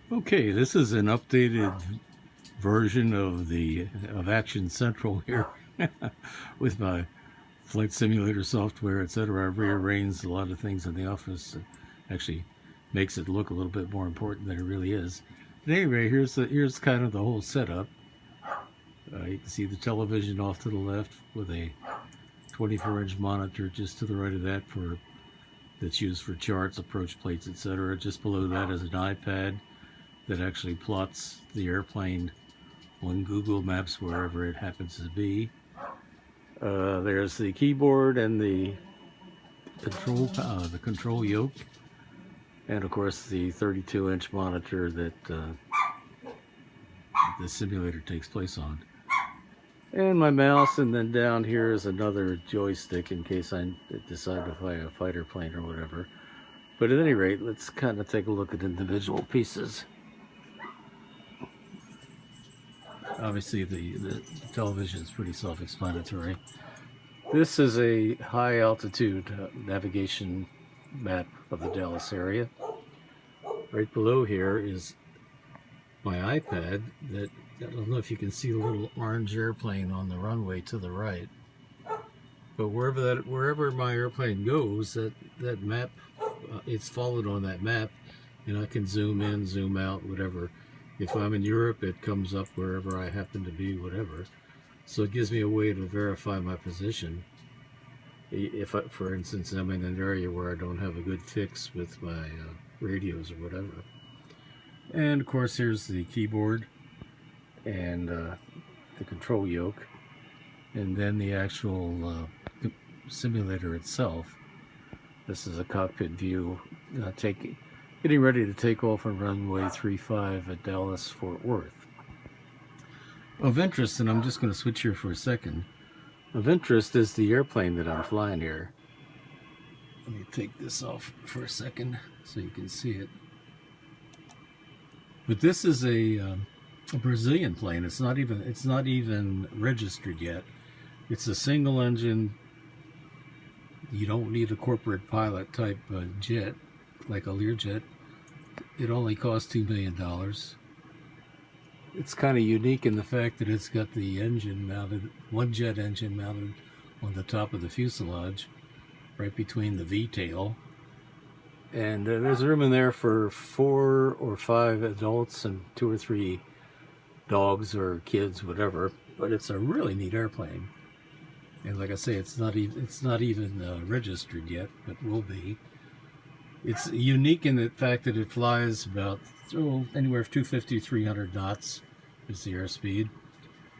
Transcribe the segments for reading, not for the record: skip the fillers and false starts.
Okay, this is an updated version of Action Central here with my flight simulator software, etc. I've rearranged a lot of things in the office. It actually makes it look a little bit more important than it really is. But anyway, here's kind of the whole setup. You can see the television off to the left with a 24-inch monitor just to the right of that that's used for charts, approach plates, etc. Just below that is an iPad that actually plots the airplane on Google Maps wherever it happens to be. There's the keyboard and the control yoke, and of course the 32-inch monitor that the simulator takes place on. And my mouse, and then down here is another joystick in case I decide to fly a fighter plane or whatever. But at any rate, let's kind of take a look at individual pieces. Obviously, the television is pretty self-explanatory. This is a high-altitude navigation map of the Dallas area. Right below here is my iPad that, I don't know if you can see the little orange airplane on the runway to the right. But wherever my airplane goes, that map, it's followed on that map, and I can zoom in, zoom out, whatever. If I'm in Europe, it comes up wherever I happen to be, whatever. So it gives me a way to verify my position. If, for instance, I'm in an area where I don't have a good fix with my radios or whatever. And of course, here's the keyboard and the control yoke, and then the actual simulator itself. This is a cockpit view, getting ready to take off on runway 35 at Dallas Fort Worth. Of interest, and I'm just going to switch here for a second, of interest is the airplane that I'm flying here. Let me take this off for a second so you can see it. But this is a Brazilian plane. It's not even registered yet. It's a single engine. You don't need a corporate pilot type jet like a Learjet. It only costs $2 million. It's kind of unique in the fact that it's got the engine mounted, one jet engine mounted on the top of the fuselage, right between the V-tail. And there's room in there for 4 or 5 adults and 2 or 3 dogs or kids, whatever. But it's a really neat airplane. And like I say, it's not even registered yet, but will be. It's unique in the fact that it flies about anywhere from 250 to 300 knots is the airspeed.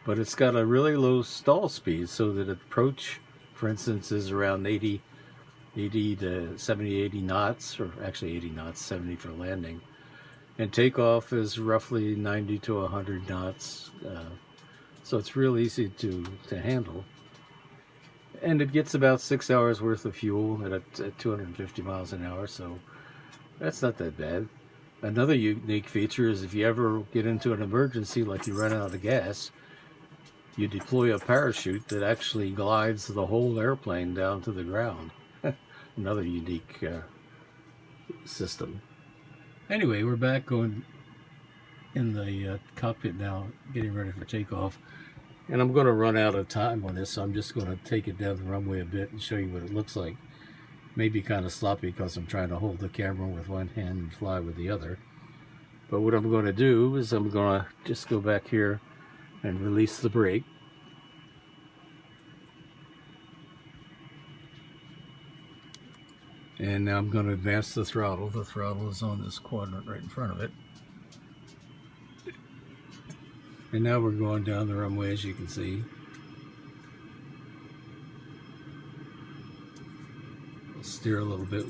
But it's got a really low stall speed, so that approach, for instance, is around 80 to 70, 80 knots, or actually 80 knots, 70 for landing. And takeoff is roughly 90 to 100 knots. So it's real easy to handle. And it gets about 6 hours worth of fuel at 250 miles an hour, so that's not that bad. Another unique feature is if you ever get into an emergency, like you run out of gas, you deploy a parachute that actually glides the whole airplane down to the ground. Another unique system. Anyway, we're back going in the cockpit now, getting ready for takeoff. And I'm going to run out of time on this, so I'm just going to take it down the runway a bit and show you what it looks like. Maybe kind of sloppy because I'm trying to hold the camera with one hand and fly with the other. But what I'm going to do is I'm going to just go back here and release the brake. And now I'm going to advance the throttle. The throttle is on this quadrant right in front of it. And now we're going down the runway, as you can see. I'll steer a little bit.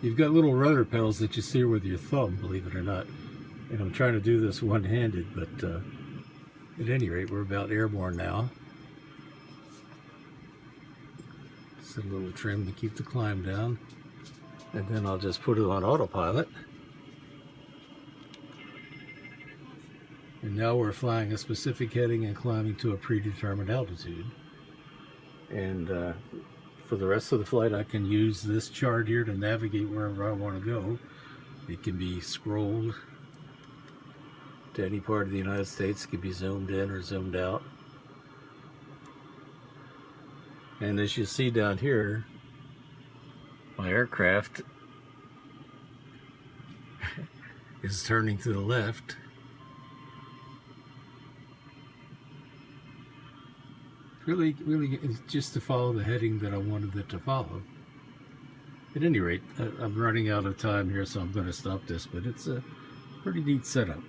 You've got little rudder pedals that you steer with your thumb, believe it or not. And I'm trying to do this one-handed, but at any rate, we're about airborne now. Set a little trim to keep the climb down. And then I'll just put it on autopilot. And now we're flying a specific heading and climbing to a predetermined altitude. And for the rest of the flight, I can use this chart here to navigate wherever I want to go. It can be scrolled to any part of the United States. It could be zoomed in or zoomed out. And as you see down here, my aircraft is turning to the left. Really it's just to follow the heading that I wanted it to follow. At any rate, I'm running out of time here, so I'm going to stop this, but it's a pretty neat setup.